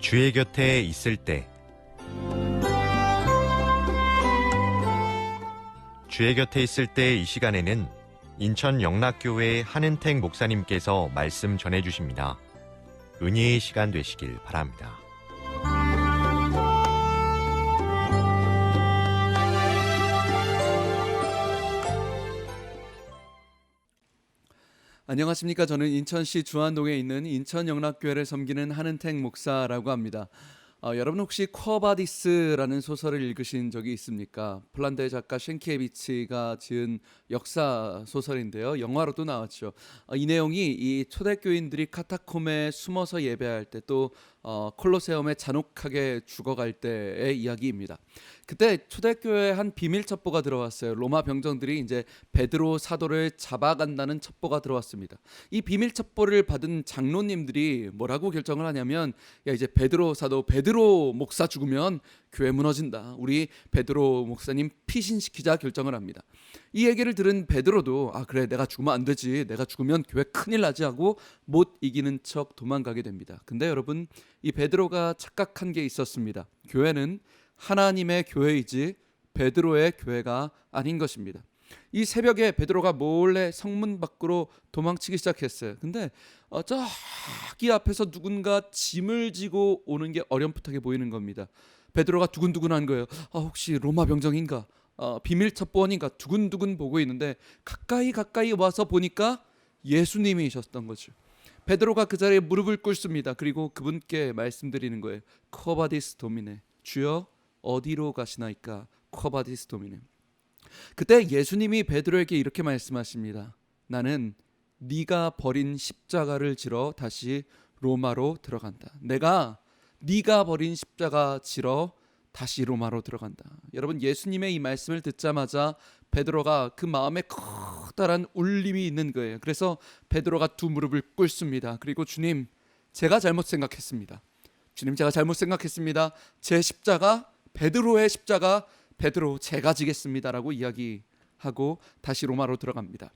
주의 곁에 있을 때 주의 곁에 있을 때 이 시간에는 인천 영락교회 한은택 목사님께서 말씀 전해주십니다. 은혜의 시간 되시길 바랍니다. 안녕하십니까. 저는 인천시 주안동에 있는 인천영락교회를 섬기는 한은택 목사라고 합니다. 여러분 혹시 쿼바디스라는 소설을 읽으신 적이 있습니까? 폴란드의 작가 쉔키에비치가 지은 역사 소설인데요. 영화로도 나왔죠. 이 내용이 이 초대교인들이 카타콤에 숨어서 예배할 때 또 콜로세움에 잔혹하게 죽어갈 때의 이야기입니다. 그때 초대교회에 한 비밀 첩보가 들어왔어요. 로마 병정들이 이제 베드로 사도를 잡아간다는 첩보가 들어왔습니다. 이 비밀 첩보를 받은 장로님들이 뭐라고 결정을 하냐면, 야, 이제 베드로 사도 베드로 목사 죽으면 교회 무너진다. 우리 베드로 목사님 피신시키자 결정을 합니다. 이 얘기를 들은 베드로도 그래, 내가 죽으면 안 되지. 내가 죽으면 교회 큰일 나지 하고 못 이기는 척 도망가게 됩니다. 근데 여러분, 이 베드로가 착각한 게 있었습니다. 교회는 하나님의 교회이지 베드로의 교회가 아닌 것입니다. 이 새벽에 베드로가 몰래 성문 밖으로 도망치기 시작했어요. 근데 저기 앞에서 누군가 짐을 지고 오는 게 어렴풋하게 보이는 겁니다. 베드로가 두근두근한 거예요. 혹시 로마 병정인가? 비밀 첩보원인가? 두근두근 보고 있는데 가까이 와서 보니까 예수님이셨던 거죠. 베드로가 그 자리에 무릎을 꿇습니다. 그리고 그분께 말씀드리는 거예요. 쿼바디스 도미네, 주여 어디로 가시나이까? 쿼바디스 도미네. 그때 예수님이 베드로에게 이렇게 말씀하십니다. 나는 네가 버린 십자가를 지러 다시 로마로 들어간다. 내가 네가 버린 십자가 지러 다시 로마로 들어간다. 여러분, 예수님의 이 말씀을 듣자마자 베드로가 그 마음에 커다란 울림이 있는 거예요. 그래서 베드로가 두 무릎을 꿇습니다. 그리고 주님, 제가 잘못 생각했습니다. 주님, 제가 잘못 생각했습니다. 제 십자가, 베드로의 십자가, 베드로 제가 지겠습니다라고 이야기하고 다시 로마로 들어갑니다.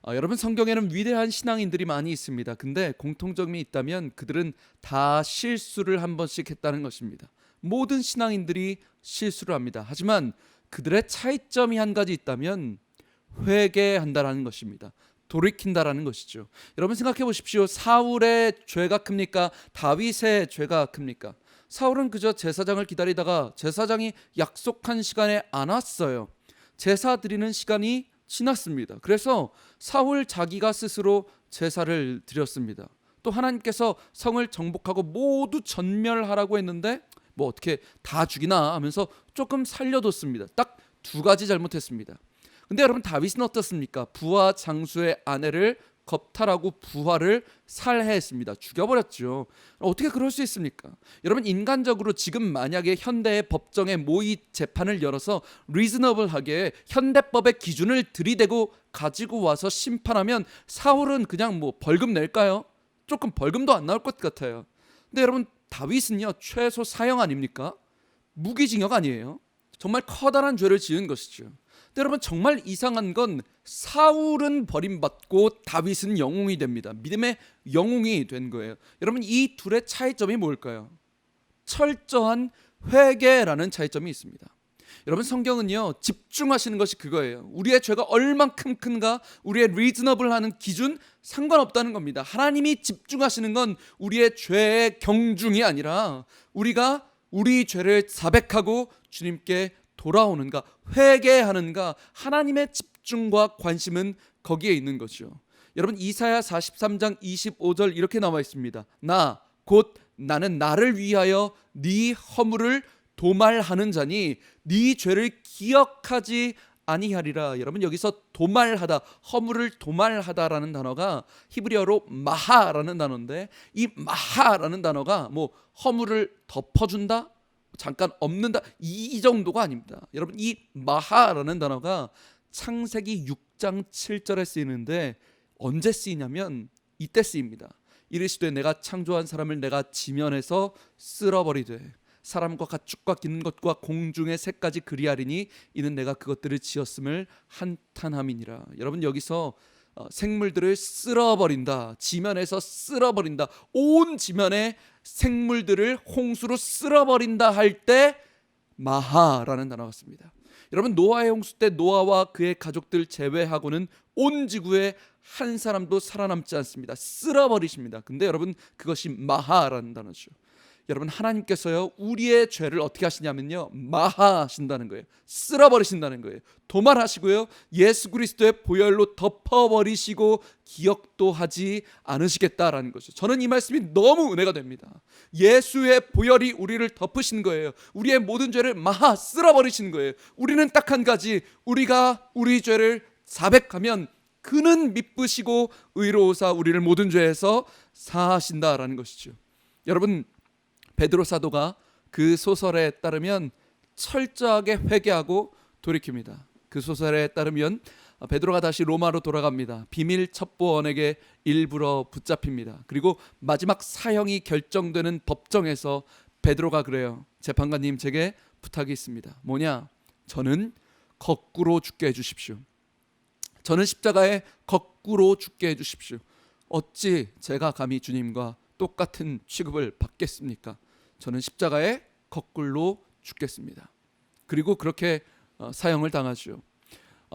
여러분, 성경에는 위대한 신앙인들이 많이 있습니다. 근데 공통점이 있다면 그들은 다 실수를 한 번씩 했다는 것입니다. 모든 신앙인들이 실수를 합니다. 하지만 그들의 차이점이 한 가지 있다면 회개한다라는 것입니다. 돌이킨다라는 것이죠. 여러분, 생각해 보십시오. 사울의 죄가 큽니까? 다윗의 죄가 큽니까? 사울은 그저 제사장을 기다리다가 제사장이 약속한 시간에 안 왔어요. 제사 드리는 시간이 지났습니다. 그래서 사울 자기가 스스로 제사를 드렸습니다. 또 하나님께서 성을 정복하고 모두 전멸하라고 했는데 어떻게 다 죽이나 하면서 조금 살려뒀습니다. 딱 두 가지 잘못했습니다. 근데 여러분, 다윗은 어떻습니까? 부하 장수의 아내를 겁탈하고 부하를 살해했습니다. 죽여버렸죠. 어떻게 그럴 수 있습니까? 여러분, 인간적으로 지금 만약에 현대의 법정에 모의 재판을 열어서 리즈너블하게 현대법의 기준을 들이대고 가지고 와서 심판하면 사울은 그냥 벌금 낼까요? 조금 벌금도 안 나올 것 같아요. 근데 여러분, 다윗은요, 최소 사형 아닙니까? 무기징역 아니에요? 정말 커다란 죄를 지은 것이죠. 근데 여러분, 정말 이상한 건 사울은 버림받고 다윗은 영웅이 됩니다. 믿음의 영웅이 된 거예요. 여러분, 이 둘의 차이점이 뭘까요? 철저한 회개라는 차이점이 있습니다. 여러분, 성경은요, 집중하시는 것이 그거예요. 우리의 죄가 얼만큼 큰가, 우리의 리즈너블하는 기준 상관없다는 겁니다. 하나님이 집중하시는 건 우리의 죄의 경중이 아니라 우리가 우리 죄를 자백하고 주님께 돌아오는가, 회개하는가, 하나님의 집중과 관심은 거기에 있는 거죠. 여러분, 이사야 43장 25절 이렇게 나와 있습니다. 나 곧 나는 나를 위하여 네 허물을 도말하는 자니 네 죄를 기억하지 아니하리라. 여러분, 여기서 도말하다, 허물을 도말하다라는 단어가 히브리어로 마하라는 단어인데, 이 마하라는 단어가 허물을 덮어준다, 잠깐 없는다, 이 정도가 아닙니다. 여러분, 이 마하라는 단어가 창세기 6장 7절에 쓰이는데 언제 쓰이냐면 이때 쓰입니다. 이르시되 내가 창조한 사람을 내가 지면에서 쓸어버리되 사람과 가축과 기는 것과 공중의 새까지 그리하리니 이는 내가 그것들을 지었음을 한탄함이니라. 여러분, 여기서 생물들을 쓸어버린다, 지면에서 쓸어버린다, 온 지면에 생물들을 홍수로 쓸어버린다 할 때 마하라는 단어가 씁니다. 여러분, 노아의 홍수 때 노아와 그의 가족들 제외하고는 온 지구에 한 사람도 살아남지 않습니다. 쓸어버리십니다. 근데 여러분, 그것이 마하라는 단어죠. 여러분, 하나님께서요 우리의 죄를 어떻게 하시냐면요 마하신다는 거예요. 쓸어버리신다는 거예요. 도말하시고요 예수 그리스도의 보혈로 덮어버리시고 기억도 하지 않으시겠다라는 거죠. 저는 이 말씀이 너무 은혜가 됩니다. 예수의 보혈이 우리를 덮으신 거예요. 우리의 모든 죄를 마하 쓸어버리신 거예요. 우리는 딱 한 가지, 우리가 우리 죄를 자백하면 그는 미쁘시고 의로우사 우리를 모든 죄에서 사하신다라는 것이죠. 여러분, 베드로 사도가 그 소설에 따르면 철저하게 회개하고 돌이킵니다. 그 소설에 따르면 베드로가 다시 로마로 돌아갑니다. 비밀 첩보원에게 일부러 붙잡힙니다. 그리고 마지막 사형이 결정되는 법정에서 베드로가 그래요. 재판관님, 제게 부탁이 있습니다. 뭐냐? 저는 거꾸로 죽게 해주십시오. 저는 십자가에 거꾸로 죽게 해주십시오. 어찌 제가 감히 주님과 똑같은 취급을 받겠습니까? 저는 십자가에 거꾸로 죽겠습니다. 그리고 그렇게 사형을 당하죠.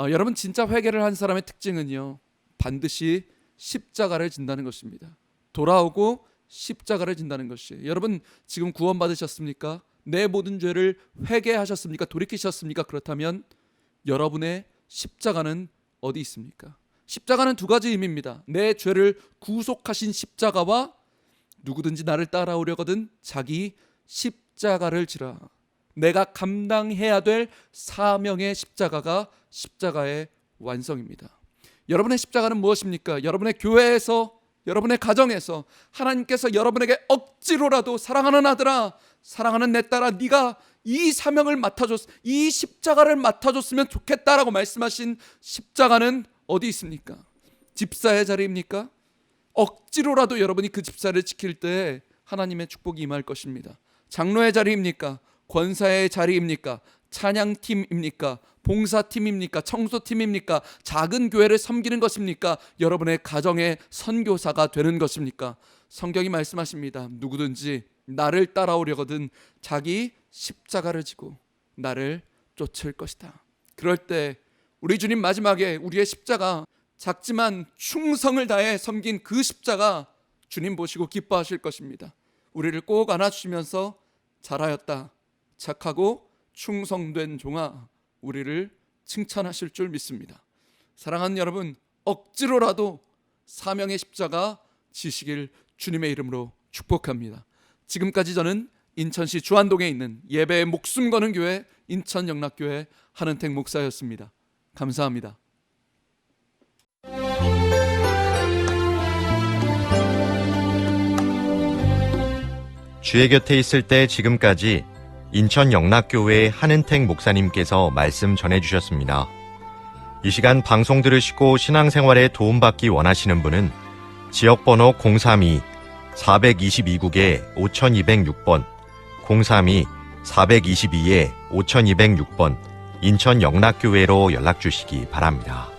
여러분, 진짜 회개를 한 사람의 특징은요 반드시 십자가를 진다는 것입니다. 돌아오고 십자가를 진다는 것이에요. 여러분, 지금 구원 받으셨습니까? 내 모든 죄를 회개하셨습니까? 돌이키셨습니까? 그렇다면 여러분의 십자가는 어디 있습니까? 십자가는 두 가지 의미입니다. 내 죄를 구속하신 십자가와 누구든지 나를 따라오려거든 자기 십자가를 지라. 내가 감당해야 될 사명의 십자가가 십자가의 완성입니다. 여러분의 십자가는 무엇입니까? 여러분의 교회에서, 여러분의 가정에서 하나님께서 여러분에게 억지로라도 사랑하는 아들아, 사랑하는 내 딸아, 네가 이 사명을 맡아줬, 이 십자가를 맡아줬으면 좋겠다라고 말씀하신 십자가는 어디 있습니까? 집사의 자리입니까? 억지로라도 여러분이 그 집사를 지킬 때 하나님의 축복이 임할 것입니다. 장로의 자리입니까? 권사의 자리입니까? 찬양팀입니까? 봉사팀입니까? 청소팀입니까? 작은 교회를 섬기는 것입니까? 여러분의 가정의 선교사가 되는 것입니까? 성경이 말씀하십니다. 누구든지 나를 따라오려거든 자기 십자가를 지고 나를 쫓을 것이다. 그럴 때 우리 주님 마지막에 우리의 십자가, 작지만 충성을 다해 섬긴 그 십자가 주님 보시고 기뻐하실 것입니다. 우리를 꼭 안아주시면서 잘하였다, 착하고 충성된 종아, 우리를 칭찬하실 줄 믿습니다. 사랑하는 여러분, 억지로라도 사명의 십자가 지시길 주님의 이름으로 축복합니다. 지금까지 저는 인천시 주안동에 있는 예배에 목숨 거는 교회 인천영락교회 한은택 목사였습니다. 감사합니다. 주의 곁에 있을 때 지금까지 인천 영락교회 한은택 목사님께서 말씀 전해주셨습니다. 이 시간 방송 들으시고 신앙생활에 도움받기 원하시는 분은 지역번호 032-422국에 5206번, 032-422-5206번 인천 영락교회로 연락주시기 바랍니다.